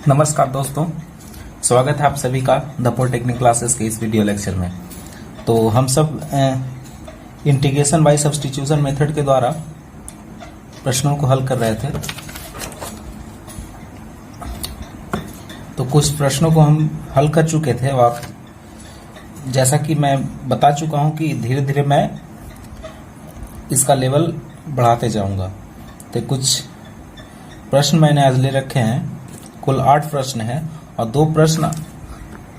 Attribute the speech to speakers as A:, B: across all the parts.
A: नमस्कार दोस्तों, स्वागत है आप सभी का द पॉलिटेक्निक क्लासेस के इस वीडियो लेक्चर में। तो हम सब इंटीग्रेशन बाय सब्स्टिट्यूशन मेथड के द्वारा प्रश्नों को हल कर रहे थे। तो कुछ प्रश्नों को हम हल कर चुके थे और जैसा कि मैं बता चुका हूं कि धीरे धीरे मैं इसका लेवल बढ़ाते जाऊंगा। तो कुछ प्रश्न मैंने आज ले रखे हैं, कुल 8 प्रश्न हैं और 2 प्रश्न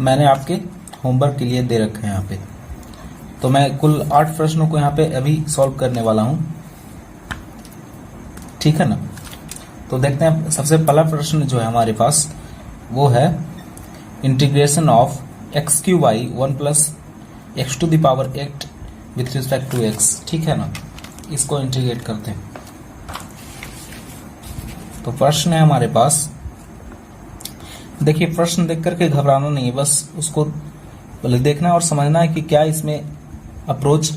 A: मैंने आपके होमवर्क के लिए दे रखे हैं यहाँ पे। तो मैं कुल 8 प्रश्नों को यहाँ पे अभी सॉल्व करने वाला हूँ, ठीक है ना। तो देखते हैं, सबसे पहला प्रश्न जो है हमारे पास वो है integration of x Q by 1 plus x to the power 8 with respect to x, ठीक है ना। इसको इंटीग्रेट करते हैं। तो प्रश्न है हमारे पास, देखिए प्रश्न देख करके घबराना नहीं है, बस उसको पहले देखना और समझना है कि क्या इसमें अप्रोच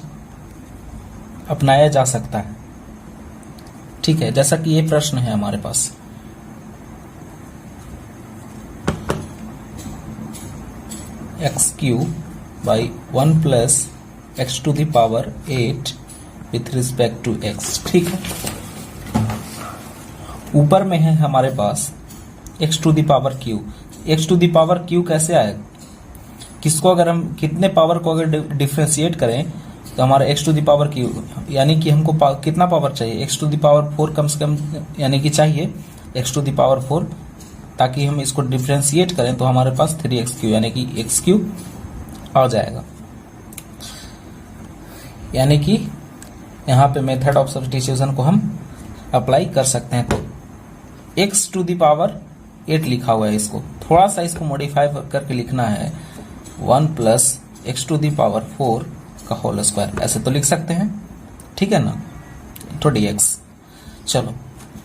A: अपनाया जा सकता है, ठीक है। जैसा कि ये प्रश्न है हमारे पास, x Q by 1 plus x to the power 8 with respect to x, ठीक है। ऊपर में है हमारे पास x to the power cube. X to the power cube कैसे आएगा, किसको अगर हम कितने पावर को अगर डिफ्रेंशिएट करें तो हमारा x to the power q, यानी कि हमको कितना पावर चाहिए, एक्स टू द पावर 4 कम से कम, यानी कि चाहिए एक्स टू द पावर 4, ताकि हम इसको डिफ्रेंशिएट करें तो हमारे पास 3x क्यू यानी कि एक्स क्यू आ जाएगा। यानी कि यहाँ पे मेथड ऑफ सब्स्टिट्यूशन को हम अप्लाई कर सकते हैं। तो एक्स टू द पावर 8 लिखा हुआ है, इसको थोड़ा सा इसको मॉडिफाई करके लिखना है 1 plus x to the power 4 का होल स्क्वायर, ऐसे तो लिख सकते हैं, ठीक है ना, तो dx। चलो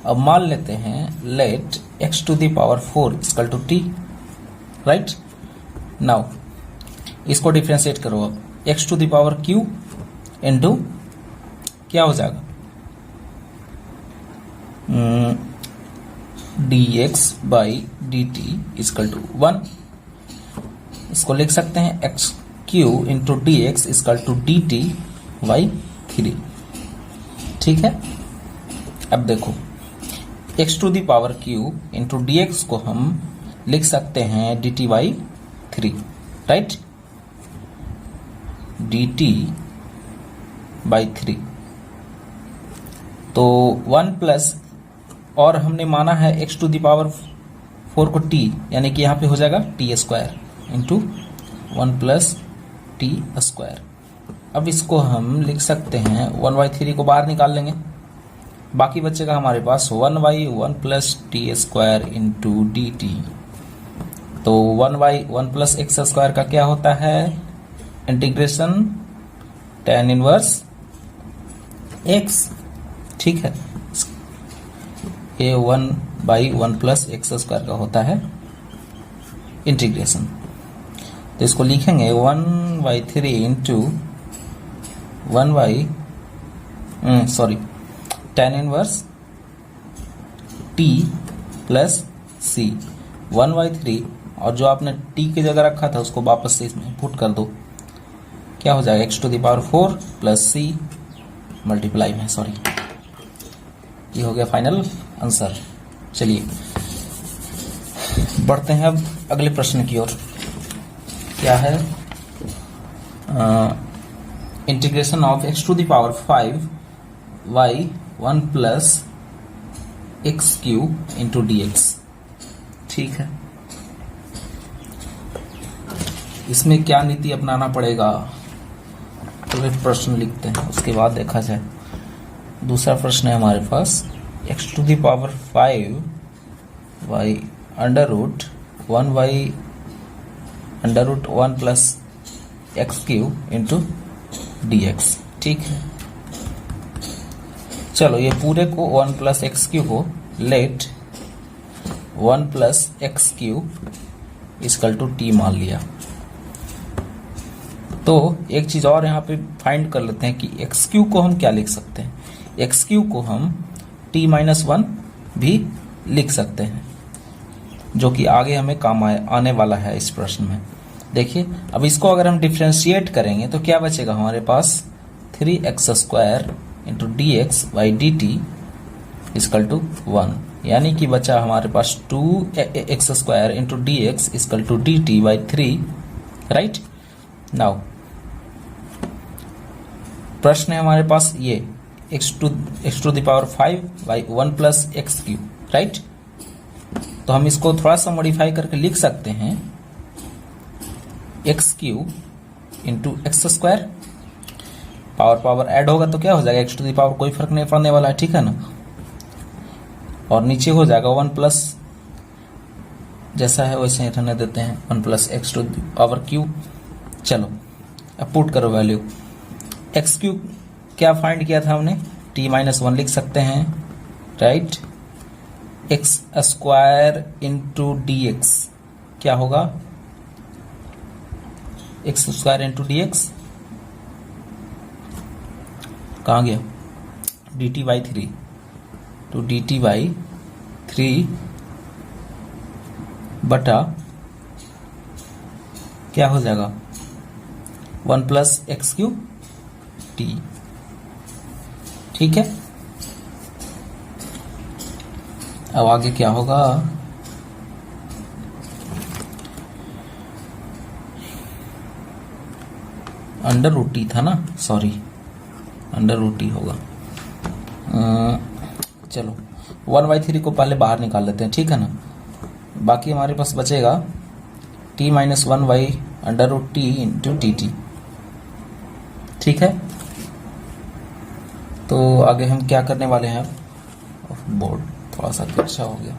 A: अब मान लेते हैं let x to the power 4 equal to t, right. Now इसको डिफ्रेंशिएट करो, अब x to the power q into क्या हो जाएगा, dx by dt equal to 1। इसको लिख सकते हैं x Q into d x equal to d t by 3, ठीक है। अब देखो x to the power q into d x को हम लिख सकते हैं d t by 3, right, D t by 3। तो 1 प्लस, और हमने माना है एक्स टू दी पावर 4 को t, यानी कि यहाँ पे हो जाएगा T square into 1 plus T square. अब इसको हम लिख सकते हैं 1/3 को बाहर निकाल लेंगे, बाकी बचेगा हमारे पास 1/1 plus T square into d T. तो 1/1 प्लस एक्स स्क्वायर का क्या होता है, इंटीग्रेशन tan इनवर्स x, ठीक है। ये 1/1 प्लस एक्स स्क्वायर का होता है इंटीग्रेशन। तो इसको लिखेंगे 1/3 into tan inverse t plus c 1/3, और जो आपने t की जगह रखा था उसको वापस से इसमें पुट कर दो, क्या हो जाएगा x to the power 4 plus c multiply में, सॉरी, ये हो गया फाइनल आंसर। चलिए बढ़ते हैं अब अगले प्रश्न की ओर। क्या है, integration of x to the power 5 by 1 plus x Q into d x, ठीक है। इसमें क्या नीति अपनाना पड़ेगा, तो प्रश्न लिखते हैं, उसके बाद देखा जाए। दूसरा प्रश्न है हमारे पास, x to the power 5 by under root 1 plus x Q into d x, ठीक है। चलो ये पूरे को 1 प्लस एक्स क्यू को let 1 plus x cube equal to t मान लिया। तो एक चीज और यहाँ पे फाइंड कर लेते हैं कि एक्स क्यू को हम क्या लिख सकते हैं, एक्स क्यू को हम t-1 भी लिख सकते हैं। जो कि आगे हमें काम आने वाला है इस प्रश्न में। देखिए अब इसको अगर हम डिफ्रेंशिएट करेंगे तो क्या बचेगा हमारे पास 3x² into d x by d t equal to 1, यानी कि बचा हमारे पास 2x² into d x equal to d t by 3, right. Now प्रश्न है हमारे पास ये x to the power 5 by 1 plus x cube, right. तो हम इसको थोड़ा सा मॉडिफाई करके लिख सकते हैं x cube into x², power add होगा तो क्या हो जाएगा x टू द पावर, कोई फर्क नहीं पड़ने वाला है, ठीक है ना। और नीचे हो जाएगा 1 प्लस, जैसा है वैसे ही रहने देते हैं, 1 plus x to the power cube. चलो अब पुट करो वैल्यू, एक्स क्यूब क्या फाइंड किया था हमने, t-1 लिख सकते हैं, right. x² into d x क्या होगा, x² इंटू डी एक्स कहाँ गया, dt बाई 3 तो dt बाई 3 बटा क्या हो जाएगा 1 प्लस एक्स क्यूब टी, ठीक है। अब आगे क्या होगा, अंडर रूट टी था ना, सॉरी अंडर रूट टी होगा। चलो 1/3 को पहले बाहर निकाल लेते हैं, ठीक है ना। बाकी हमारे पास बचेगा t-1 by under root t into t t, ठीक है। तो आगे हम क्या करने वाले हैं, बोर्ड थोड़ा सा तिरछा हो गया,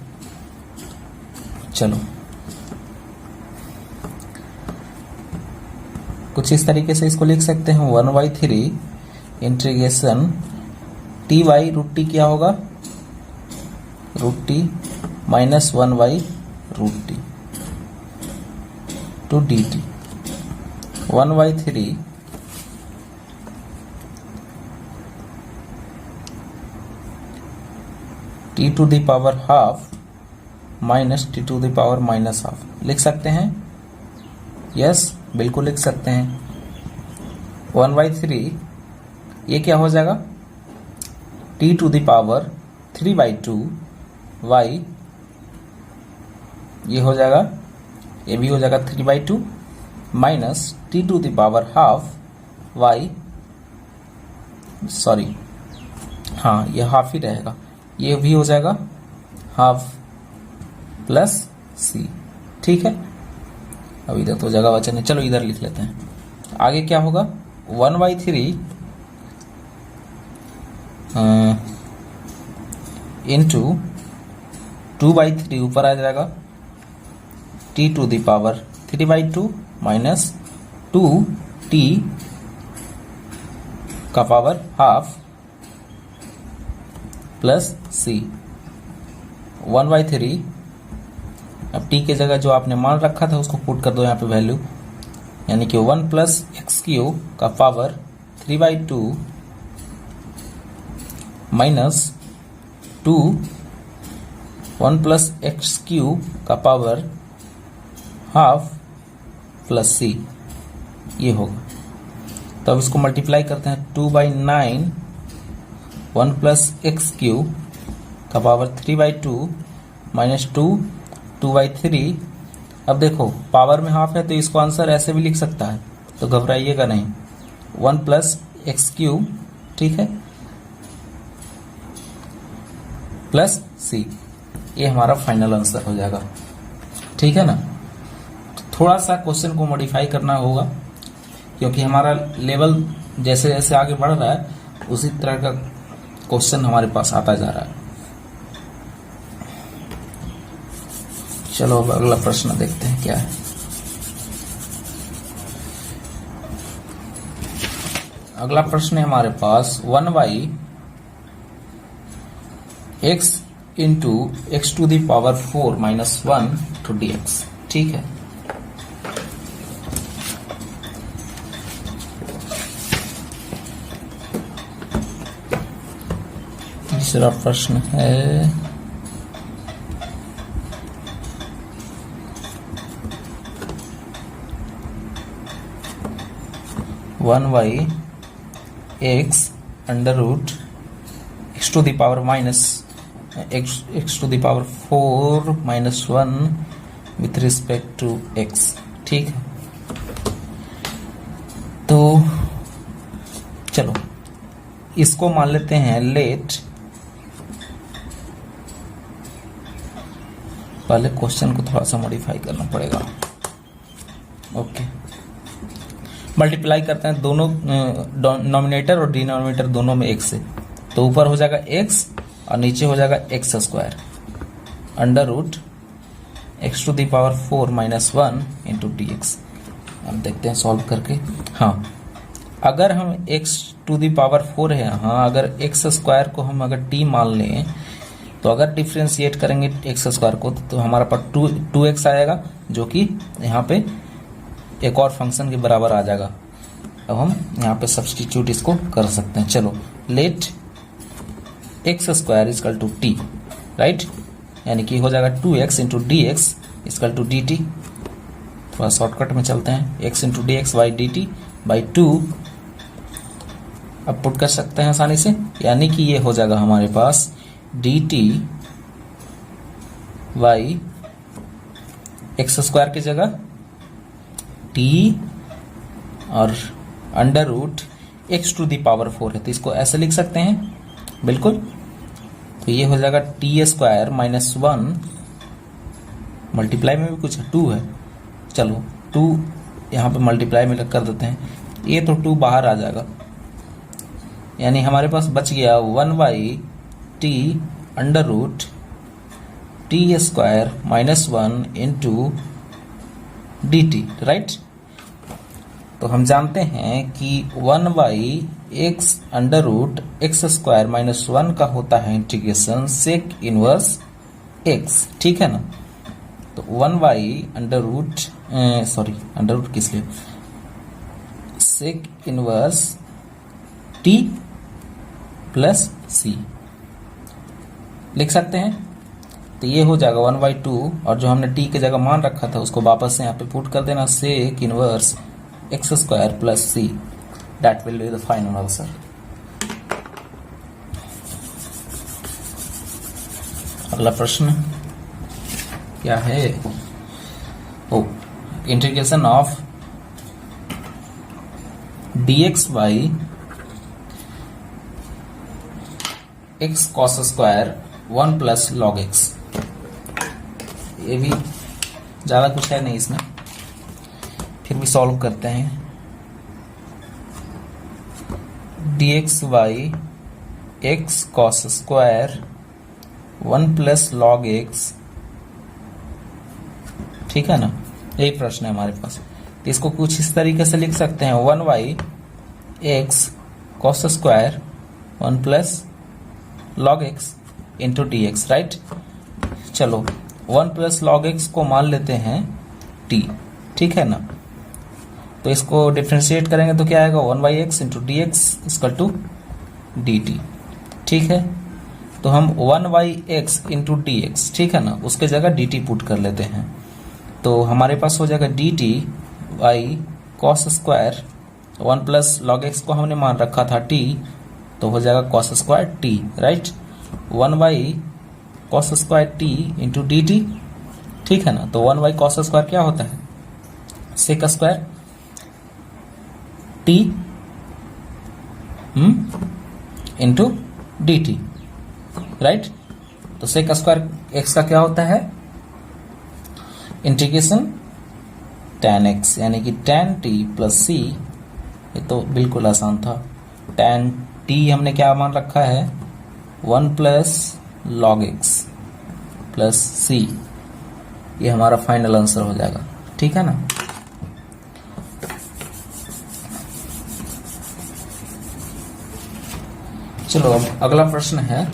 A: चलो कुछ इस तरीके से इसको लिख सकते हैं 1/3 integration t by root t क्या होगा, root t minus 1 by root t to d t, 1/3 t to the power half minus t to the power minus half लिख सकते हैं, यस बिल्कुल लिख सकते हैं। 1/3 ये क्या हो जाएगा, t to the power 3/2 y, ये हो जाएगा, ये भी हो जाएगा 3/2 minus t to the power half y, sorry हाँ ये हाफ ही रहेगा, ये भी हो जाएगा हाफ प्लस सी, ठीक है। अब इधर तो जगह बचा नहीं, चलो इधर लिख लेते हैं। आगे क्या होगा 1/3 इंटू 2/3 ऊपर आ जाएगा, t to the power 3/2 minus 2t का पावर हाफ प्लस सी, 1/3। अब t के जगह जो आपने मान रखा था उसको पुट कर दो यहाँ पे वैल्यू, यानी कि 1 प्लस एक्स क्यूब का power 3/2 minus 1 plus x cube का पावर हाफ प्लस सी, ये होगा। तो अब इसको मल्टीप्लाई करते हैं, 2/9 1 प्लस एक्स क्यूब का पावर 3/2 माइनस 2/3। अब देखो पावर में हाफ है तो इसको आंसर ऐसे भी लिख सकता है, तो घबराइएगा नहीं, 1 प्लस एक्स क्यूब, ठीक है, प्लस सी, ये हमारा फाइनल आंसर हो जाएगा, ठीक है ना। तो थोड़ा सा क्वेश्चन को मॉडिफाई करना होगा क्योंकि हमारा लेवल जैसे जैसे आगे बढ़ रहा है उसी तरह का क्वेश्चन हमारे पास आता जा रहा है। चलो अब अगला प्रश्न देखते हैं क्या है। अगला प्रश्न है हमारे पास 1/x into x to the power 4 minus 1 to d x, ठीक है। तीसरा प्रश्न है 1/x under root x to the power minus x to the power 4 minus 1 with respect to x। ठीक है, तो चलो इसको मान लेते हैं लेट, पहले क्वेश्चन को थोड़ा सा मॉडिफाई करना पड़ेगा। ओके, मल्टीप्लाई करते हैं दोनों नॉमिनेटर और डिनोमिनेटर दोनों में x से, तो ऊपर हो जाएगा x और नीचे हो जाएगा x square under root x to the power 4 minus 1 into d x. अब देखते हैं सॉल्व करके। हाँ, अगर हम x टू द पावर 4 है, हाँ अगर x स्क्वायर को हम अगर t मान लें, तो अगर डिफ्रेंशिएट करेंगे x स्क्वायर को तो हमारा पास 2x आएगा, जो कि यहाँ पे एक और फंक्शन के बराबर आ जाएगा। अब हम यहाँ पे सब्सटीट्यूट इसको कर सकते हैं। चलो, let x square equal to t, right, यानी कि हो जाएगा 2x into d x equal to d t. थोड़ा शॉर्टकट में चलते हैं, x into d x by d t by 2 अब पुट कर सकते हैं आसानी से, यानी कि ये हो जाएगा हमारे पास d t by x square की जगह t और under root x to the power 4 है, तो इसको ऐसे लिख सकते हैं बिल्कुल। तो ये हो जाएगा टी स्क्वायर माइनस 1, मल्टीप्लाई में भी कुछ 2 है, चलो 2 यहाँ पे मल्टीप्लाई में कर देते हैं, ये तो 2 बाहर आ जाएगा, यानी हमारे पास बच गया 1/t under root t square minus 1 into d t, right. तो हम जानते हैं कि 1/x under root x square minus 1 का होता है इंटीग्रेशन सेक इनवर्स x, ठीक है ना। तो 1 अंडर रूट किस लिए, sec inverse t plus c लिख सकते हैं। तो ये हो जाएगा 1/2, और जो हमने t की जगह मान रखा था उसको वापस से यहाँ पे पुट कर देना, sec inverse x square plus c, that will be the final answer. अगला प्रश्न क्या है, ओ integration of dx by x cos square 1 plus log x। ये भी ज्यादा कुछ है नहीं इसमें, फिर भी सॉल्व करते हैं। dx by x cos square 1 plus log x, ठीक है ना, यही प्रश्न है हमारे पास। तो इसको कुछ इस तरीके से लिख सकते हैं, 1/x cos square 1 plus log x into d x, right. चलो 1 प्लस लॉग x को मान लेते हैं t, ठीक है ना। तो इसको डिफ्रेंशिएट करेंगे तो क्या आएगा, 1/x into d x equal to d t, ठीक है। तो हम 1/x इंटू डी एक्स, ठीक है ना, उसके जगह डी टी पुट कर लेते हैं। तो हमारे पास हो जाएगा D t by cos square 1 plus log x को हमने मान रखा था t, तो हो जाएगा cos square t, right. 1/cos square t into d t, ठीक है ना। तो 1/cos स्क्वायर क्या होता है, sec square t into d t, right. तो सेक स्क्वायर x का क्या होता है, इंटीग्रेशन tan x, यानी कि tan t प्लस c। ये तो बिल्कुल आसान था। tan t हमने क्या मान रखा है, 1 plus log x plus c, ये हमारा फाइनल आंसर हो जाएगा, ठीक है ना। चलो अब अगला प्रश्न है,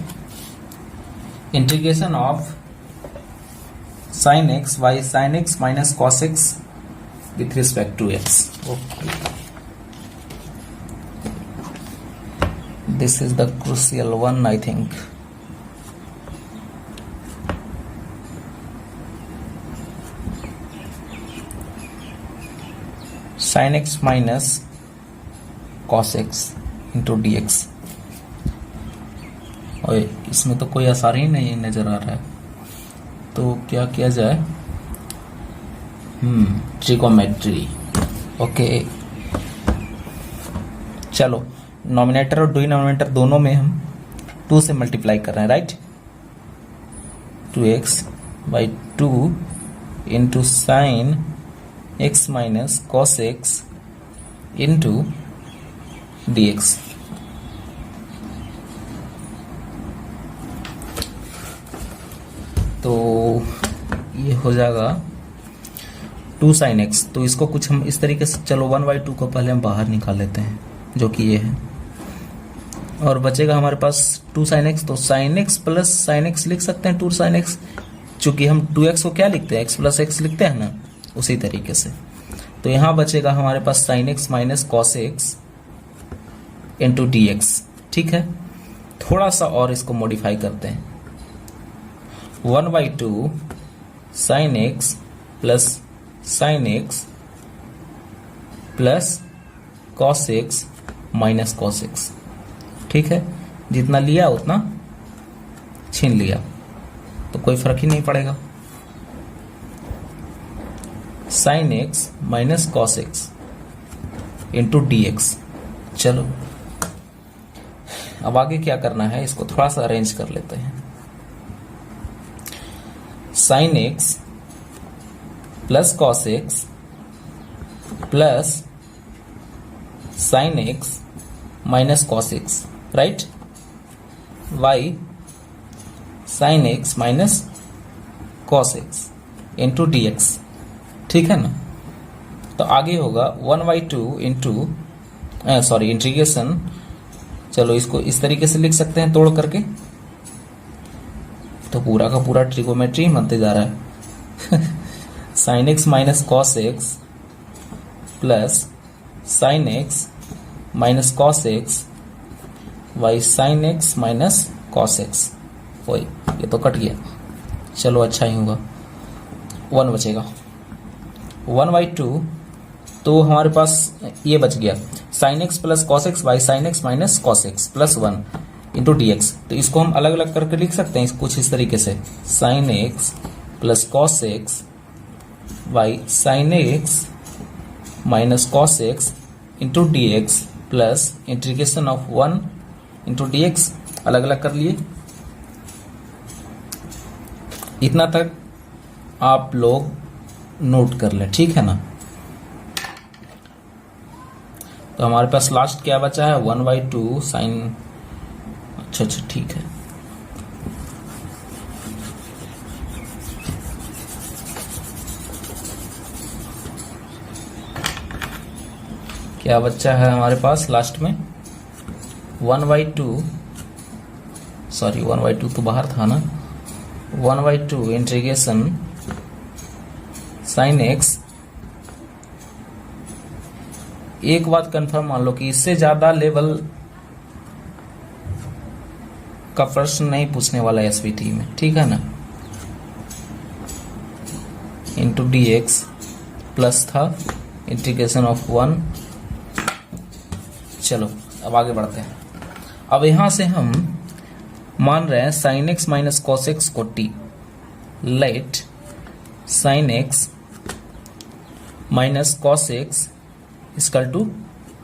A: integration of sin x by sin x minus cos x with respect to x। Okay, this is the crucial one, I think. Sin x minus cos x into d x. और इसमें तो कोई आसार ही नहीं नजर आ रहा है, तो क्या किया जाए? ट्रिगोमेट्री। ओके, चलो नॉमिनेटर और डिनोमिनेटर दोनों में हम 2 से मल्टीप्लाई कर रहे हैं, right? 2x by 2 into sine x minus cos x into d x. तो ये हो जाएगा 2 साइन एक्स। तो इसको कुछ हम इस तरीके से, चलो 1/2 को पहले हम बाहर निकाल लेते हैं, जो कि ये है, और बचेगा हमारे पास 2 साइन एक्स। तो sign x plus sine x लिख सकते हैं 2 साइन एक्स, चूंकि हम 2x को क्या लिखते हैं, एक्स प्लस एक्स लिखते हैं ना, उसी तरीके से। तो यहां बचेगा हमारे पास sine x minus cos x into d x. ठीक है, थोड़ा सा और इसको मॉडिफाई करते हैं। 1/2 sign x plus sine x plus cos x minus cos x. ठीक है, जितना लिया उतना छीन लिया, तो कोई फर्क ही नहीं पड़ेगा। Sign x minus cos x into d x. चलो अब आगे क्या करना है, इसको थोड़ा सा अरेंज कर लेते हैं। Sine x plus cos x plus sine x minus cos x, right? Y sine x minus cos x into d x. ठीक है ना? तो आगे होगा 1/2 इंटू सॉरी इंटीग्रेशन। चलो इसको इस तरीके से लिख सकते हैं तोड़ करके, तो पूरा का पूरा ट्रिगोमेट्री बनते जा रहा है। Sine x minus cos x plus sine x minus cos x y sine x minus cos x. वही, ये तो कट गया, चलो अच्छा ही होगा। 1 बचेगा, 1/2। तो हमारे पास ये बच गया sign x plus cos x by sine x minus cos x plus 1 into d x. तो इसको हम अलग अलग करके लिख सकते हैं कुछ इस तरीके से, sign x plus cos x by sine x minus cos x into d x plus integration of 1 into d x. अलग अलग कर लिए। इतना तक आप लोग नोट कर लें, ठीक है ना? तो हमारे पास लास्ट क्या बचा है, 1/2 साइन। अच्छा ठीक है, क्या बच्चा है हमारे पास लास्ट में 1/2, सॉरी 1/2 तो बाहर था ना, 1/2 इंटीग्रेशन साइन एक्स। एक बात कंफर्म मान लो कि इससे ज्यादा लेवल का प्रश्न नहीं पूछने वाला है एसवीटी में, ठीक है ना? इंटू डी एक्स प्लस था इंटीग्रेशन ऑफ 1। चलो अब आगे बढ़ते हैं। अब यहां से हम मान रहे हैं sine x minus cos x को t. Let sine x minus cos x equal to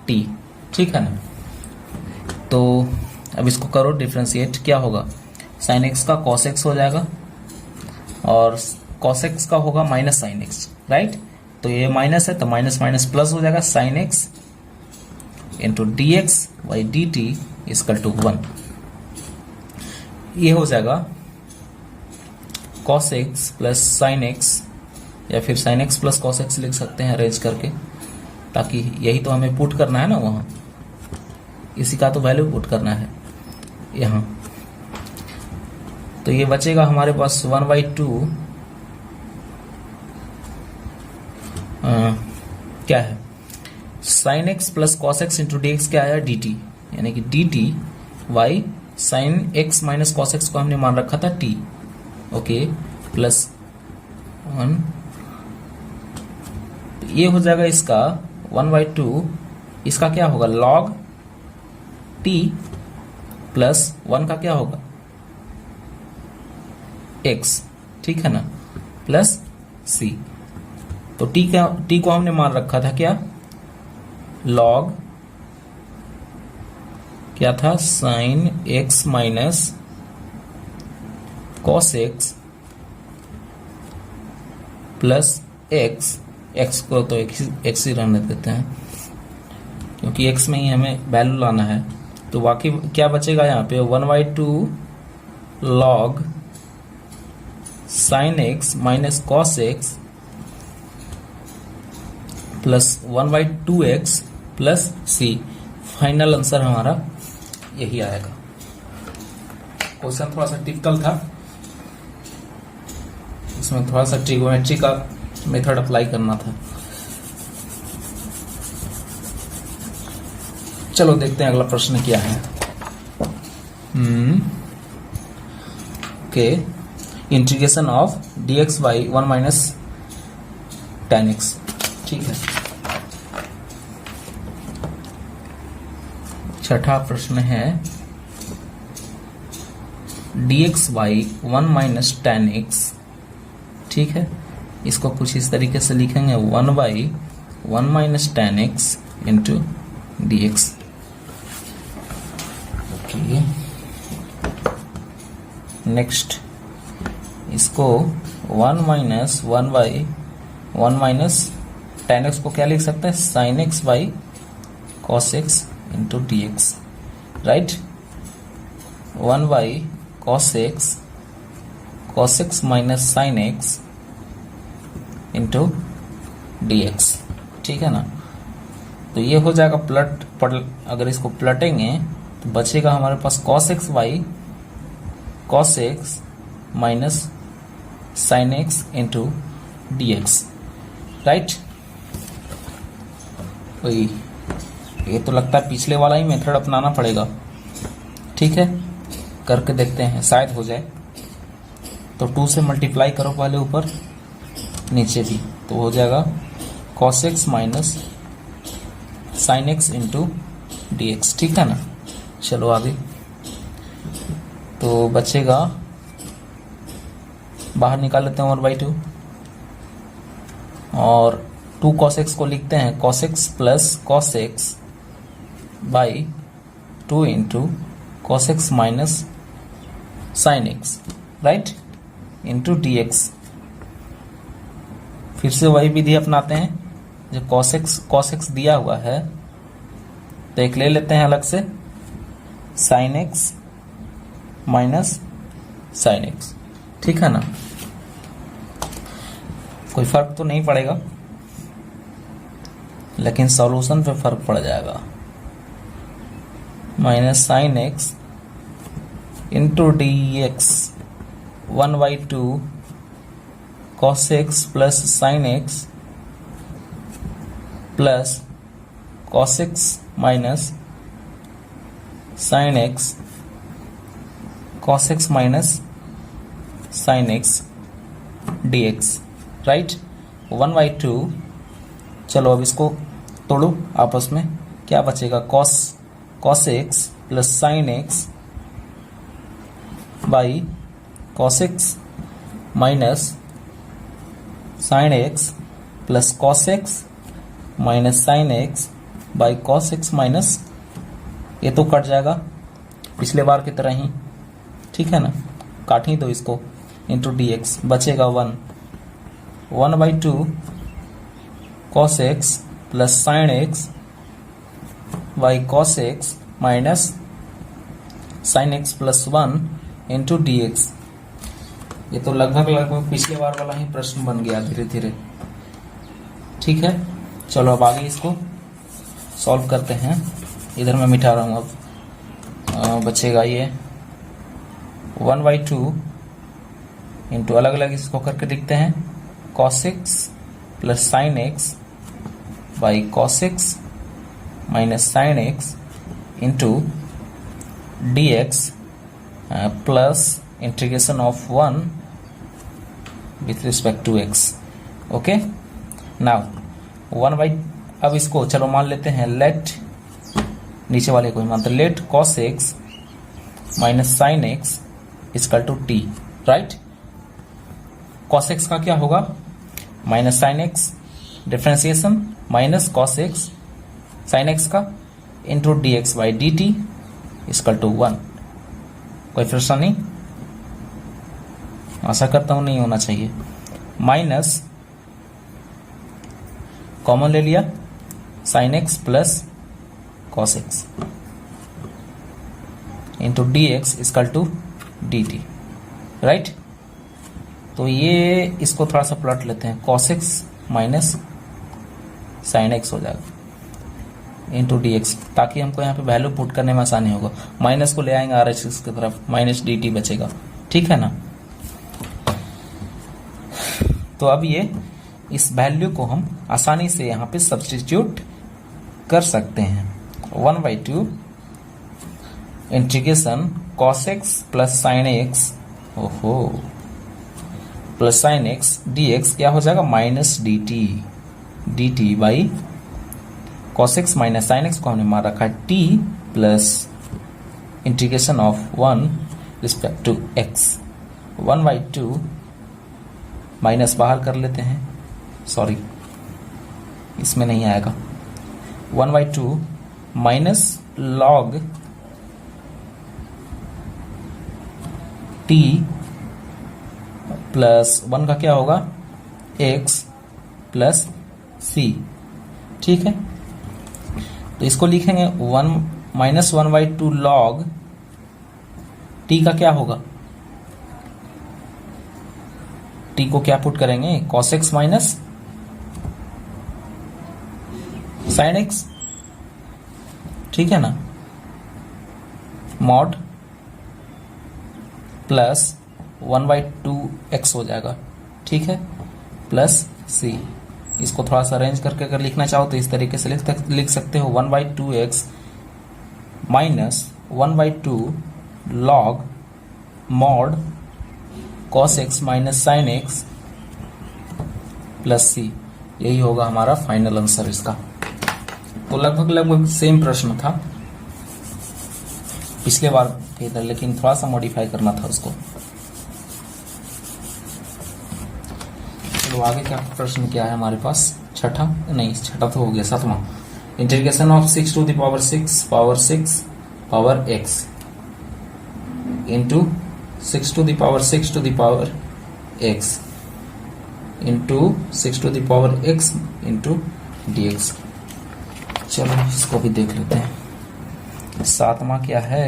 A: t, ठीक है ना? तो अब इसको करो डिफ्रेंशिएट, क्या होगा, साइन एक्स का कॉस एक्स हो जाएगा और कॉस एक्स का होगा माइनस साइन एक्स, राइट? तो ये माइनस है तो माइनस माइनस प्लस हो जाएगा, sine x into d x by d t equal to 1। ये हो जाएगा cos x plus sine x, या फिर sine x plus cos x लिख सकते हैं अरेंज करके, ताकि यही तो हमें पुट करना है ना, वहां इसी का तो वैल्यू पुट करना है यहां। तो ये बचेगा हमारे पास 1/2 क्या है, sine x plus cos x into d x क्या है, डी टी, यानी कि d t y sine x minus cos x को हमने मान रखा था टी, ओके, प्लस 1। ये हो जाएगा इसका 1/2 इसका क्या होगा, log t प्लस 1 का क्या होगा, x, ठीक है ना, प्लस c। तो t को हमने मान रखा था क्या, log क्या था, sin x minus cos x plus x को तो x ही रहने देते हैं क्योंकि x में ही हमें वैल्यू लाना है। तो बाकी क्या बचेगा यहाँ पे, 1/2 log sin x minus cos x plus 1/2x plus c। Final answer हमारा यही आएगा। क्वेश्चन थोड़ा सा टिपिकल था, इसमें थोड़ा सा ट्रिगोमेट्री का मेथड अप्लाई करना था। चलो देखते हैं अगला प्रश्न क्या है। Okay, integration of dx by 1 minus tan x, ठीक है। छठा प्रश्न है dx by 1 minus tan x, ठीक है। इसको कुछ इस तरीके से लिखेंगे 1/1 minus tan x into dx। Okay, next इसको 1 माइनस 1/1 माइनस tan x को क्या लिख सकते हैं, sin x by cos x into dx, right. 1/cos x minus sin x into dx, ठीक है ना। तो ये हो जाएगा अगर इसको पलटेंगे तो बचेगा हमारे पास cos x by cos x minus sin x into dx, right. वही, ये तो लगता है पिछले वाला ही मेथड अपनाना पड़ेगा, ठीक है। करके देखते हैं, शायद हो जाए। तो 2 से मल्टीप्लाई करो पहले ऊपर नीचे भी, तो हो जाएगा cos x minus sin x into dx, ठीक है ना। चलो आगे, तो बचेगा, बाहर निकाल लेते हैं 1/2 और 2 cos x को लिखते हैं cos x plus cos x by 2 into cos x minus sin x, right, into dx। फिर से वही विधि अपनाते हैं, जब cos x दिया हुआ है तो एक ले लेते हैं अलग से sin x minus sin x, ठीक है ना। कोई फर्क तो नहीं पड़ेगा लेकिन सॉल्यूशन पे फर्क पड़ जाएगा। Minus sin x into dx 1/2 cos x plus sin x plus cos x minus sin x cos x minus sin x dx, right. 1/2, चलो अब इसको तोड़ो आपस में, क्या बचेगा, cos x plus sin x by cos x minus sin x plus cos x minus sin x by cos x minus, ये तो कट जाएगा पिछले बार की तरह ही, ठीक है ना, काट ही दो इसको, इंटू dx बचेगा 1/2 cos x plus sin x by cos x minus sin x plus 1 into dx। ये तो लगभग पिछले बार वाला ही प्रश्न बन गया धीरे धीरे, ठीक है। चलो अब आगे इसको सॉल्व करते हैं। इधर मैं मिटा रहा हूँ, अब बचेगा ये 1/2 इंटू अलग अलग इसको करके लिखते हैं cos x plus sin x by cos x minus sin x into dx plus integration of 1 with respect to x। Okay, now अब इसको चलो मान लेते हैं, लेट, नीचे वाले को ही मानते, let cos x minus sine x equal to t, right. cos x का क्या होगा, minus sine x, differentiation minus cos x sine x का into d x by d t equal to 1। कोई प्रश्न नहीं, आशा करता हूं नहीं होना चाहिए। माइनस कॉमन ले लिया, sine x plus cos x into d x equal to d t, right. तो ये इसको थोड़ा सा प्लॉट लेते हैं, cos x minus sine x हो जाएगा इंटू डी एक्स, ताकि हमको यहाँ पे वैल्यू पुट करने में आसानी होगा। माइनस को ले आएंगे आर एच की तरफ, माइनस डी टी बचेगा, ठीक है ना। तो अब ये इस वैल्यू को हम आसानी से यहाँ पे सब्स्टिट्यूट कर सकते हैं। 1/2 integration cos x plus sine x, ओहो, plus sine x d x क्या हो जाएगा, minus d t by cos x minus sine x को हमने मान रखा है t plus integration of 1 respect to x। 1/2 minus बाहर कर लेते हैं, सॉरी इसमें नहीं आएगा, 1/2 माइनस लॉग t प्लस 1 का क्या होगा, x प्लस c, ठीक है। तो इसको लिखेंगे 1 माइनस 1/2 लॉग t का क्या होगा, t को क्या पुट करेंगे, cos x minus sine x, ठीक है ना, मॉड प्लस 1/2 x हो जाएगा, ठीक है, प्लस c। इसको थोड़ा सा अरेंज करके अगर लिखना चाहो तो इस तरीके से लिख सकते हो, 1/2x minus 1/2 log mod cos x minus sine x plus c। यही होगा हमारा फाइनल आंसर इसका। तो लगभग सेम प्रश्न था पिछले बार के इधर, लेकिन थोड़ा सा मॉडिफाई करना था उसको। चलो आगे क्या प्रश्न क्या है हमारे पास, छठा तो हो गया, सातवां। Integration of 6 to the power 6 power 6 power x into 6 to the power 6 to the power x into 6 to the power x into dx। चलो इसको भी देख लेते हैं। सातवां क्या है,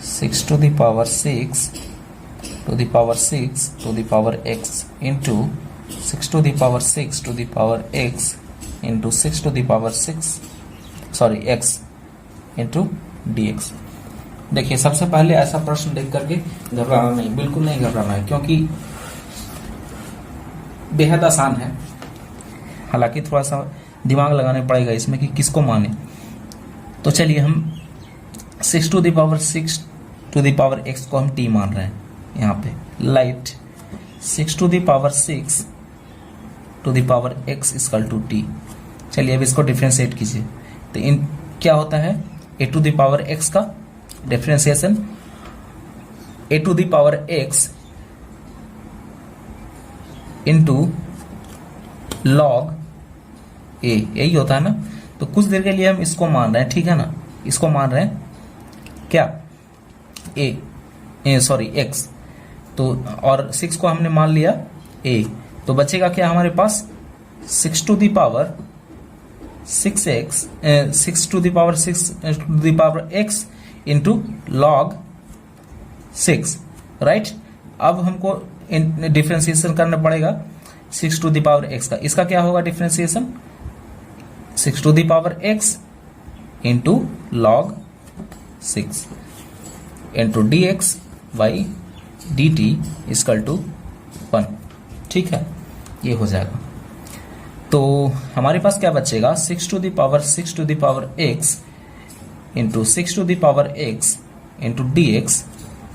A: 6 to the power 6 to the power 6 to the power x into 6 to the power 6 to the power x into 6 to the power 6 sorry x into dx। देखिए सबसे पहले ऐसा प्रश्न देख करके घबराना नहीं, बिल्कुल नहीं घबराना है, क्योंकि बेहद आसान है। हालांकि थोड़ा सा दिमाग लगाने पड़ेगा इसमें कि किसको माने। तो चलिए हम 6 to the power 6 to the power x को हम t मान रहे हैं यहाँ पे, light 6 to the power 6 to the power x equal to t। चलिए अब इसको डिफरेंशिएट कीजिए, तो इन क्या होता है, a to the power x का differentiation a to the power x into log a, यही होता है ना। तो कुछ देर के लिए हम इसको मान रहे हैं, ठीक है ना, इसको मान रहे हैं क्या, x। तो और 6 को हमने मान लिया a, तो बचेगा क्या हमारे पास, 6 to the power 6x 6 to the power 6 to the power x into log 6, right. अब हमको डिफरेंशिएशन करना पड़ेगा 6 to the power x का। इसका क्या होगा differentiation, 6 to the power x into log 6 into dx by dt equal to 1, ठीक है, ये हो जाएगा। तो हमारे पास क्या बचेगा, 6 to the power 6 to the power x into 6 to the power x into dx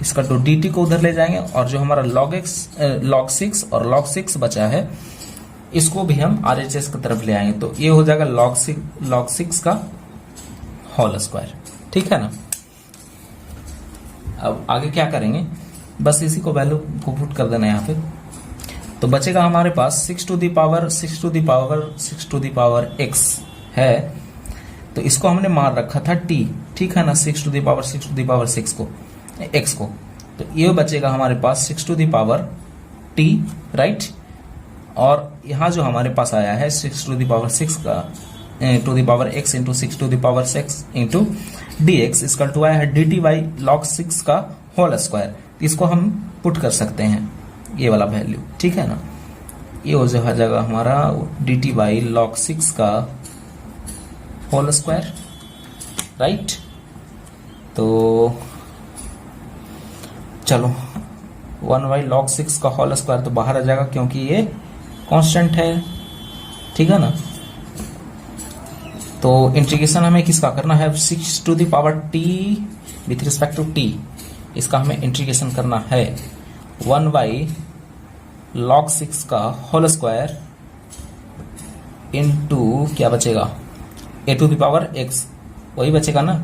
A: इसका टू dt को उधर ले जाएंगे और जो हमारा log 6 और log 6 बचा है इसको भी हम RHS की तरफ ले आएंगे, तो ये हो जाएगा log 6 का होल स्क्वायर। ठीक है ना। अब आगे क्या करेंगे, बस इसी को वैल्यू को पुट कर देना यहाँ पे, तो बचेगा हमारे पास 6 टू द पावर x है, तो इसको हमने मार रखा था t, ठीक है ना, 6 टू द पावर 6 को x को, तो ये बचेगा हमारे पास 6 to the power t, right. और यहाँ जो हमारे पास आया है 6 टू द पावर 6 का to the power x into 6 to the power 6 into dx इसका टू आया है dt बाई log 6 का होल स्क्वायर, इसको हम पुट कर सकते हैं ये वाला वैल्यू, ठीक है ना। ये हो जाएगा हमारा dt बाई log 6 का होल स्क्वायर, राइट। तो चलो 1 बाई log 6 का होल स्क्वायर तो बाहर आ जाएगा क्योंकि ये कांस्टेंट है, ठीक है ना। तो इंटीग्रेशन हमें किसका करना है, 6 to the power t with respect to t, इसका हमें इंटीग्रेशन करना है 1 बाई log 6 का होल स्क्वायर इनटू क्या बचेगा a to the power x, वही बचेगा ना,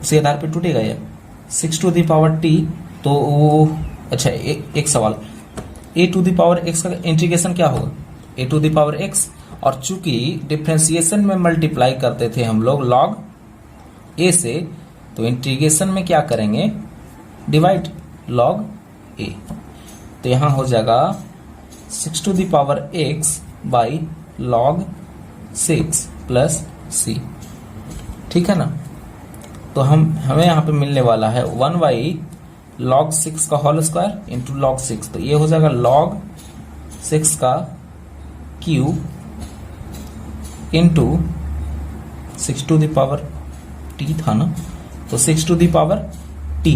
A: उसी आधार पे टूटेगा ये 6 टू द पावर t। तो अच्छा एक सवाल, a to the power x का इंटीग्रेशन क्या होगा, a to the power x, और चूंकि डिफरेंशिएशन में मल्टीप्लाई करते थे हम लोग log a से, तो इंटीग्रेशन में क्या करेंगे, डिवाइड log a, तो यहां हो जाएगा 6 to the power x by log 6 plus c, ठीक है ना। तो हमें यहाँ पे मिलने वाला है 1 बाई log 6 का होल स्क्वायर इंटू log 6, तो ये हो जाएगा log 6 का cube into 6 to the power t था ना, तो 6 to the power t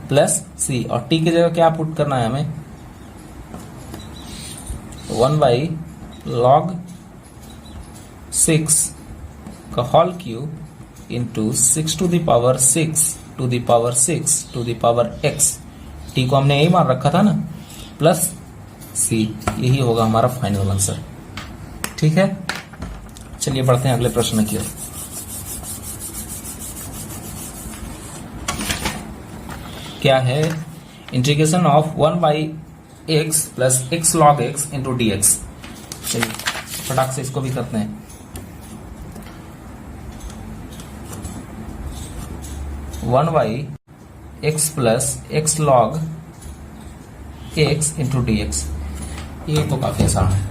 A: plus c, और t की जगह क्या पुट करना है हमें, 1 बाई log 6 का whole cube into 6 to the power 6 to the power 6 to the power x, t को हमने यही मान रखा था ना, प्लस c, यही होगा हमारा फाइनल आंसर, ठीक है। चलिए बढ़ते हैं अगले प्रश्न की ओर। क्या है, integration of 1 by x plus x log x into d x. चलिए फटाक से इसको भी करते हैं। 1 by x plus x log x into d x, ये तो काफी आसान है।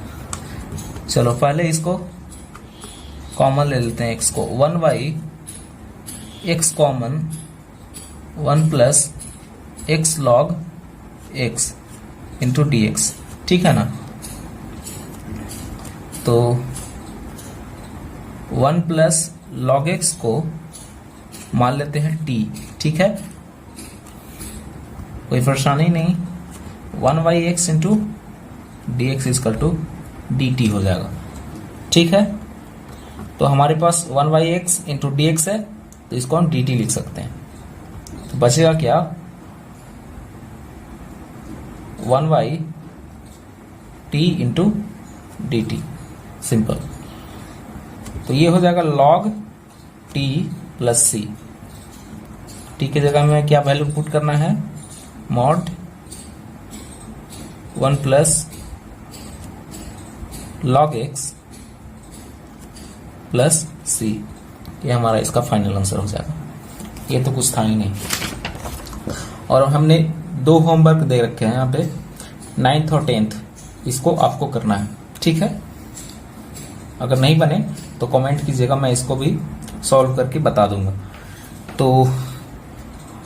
A: चलो पहले इसको कॉमन ले लेते हैं, x को 1 by x common 1 plus x log x into d x, ठीक है ना। तो 1 प्लस log x को मान लेते हैं t, ठीक है, कोई परेशानी नहीं। 1 by x into d x equal to d t हो जाएगा, ठीक है। तो हमारे पास 1 by x into d x है, तो इसको हम डी टी लिख सकते हैं। तो बचेगा क्या, 1 by t into d t, simple. तो ये हो जाएगा log t plus c, t की जगह में क्या वैल्यू पुट करना है, mod 1 plus log x plus c, ये हमारा इसका फाइनल आंसर हो जाएगा। ये तो कुछ था ही नहीं। और हमने 2 होमवर्क दे रखे हैं यहाँ पे, 9th और 10th, इसको आपको करना है, ठीक है। अगर नहीं बने तो कमेंट कीजिएगा, मैं इसको भी सॉल्व करके बता दूंगा। तो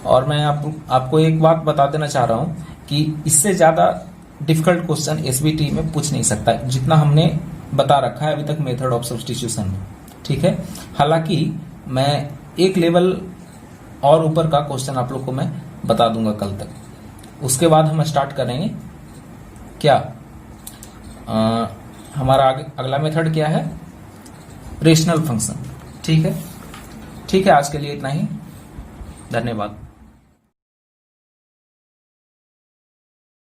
A: और मैं आपको एक बात बता देना चाह रहा हूं कि इससे ज्यादा डिफिकल्ट क्वेश्चन एसबीटी में पूछ नहीं सकता जितना हमने बता रखा है अभी तक मेथड ऑफ सब्स्टिट्यूशन में, ठीक है। हालांकि मैं एक लेवल और ऊपर का क्वेश्चन आप लोग को मैं बता दूंगा कल तक। उसके बाद हम स्टार्ट करेंगे क्या, हमारा अगला मेथड क्या है, रेशनल फंक्शन, ठीक है। ठीक है, आज के लिए इतना ही, धन्यवाद।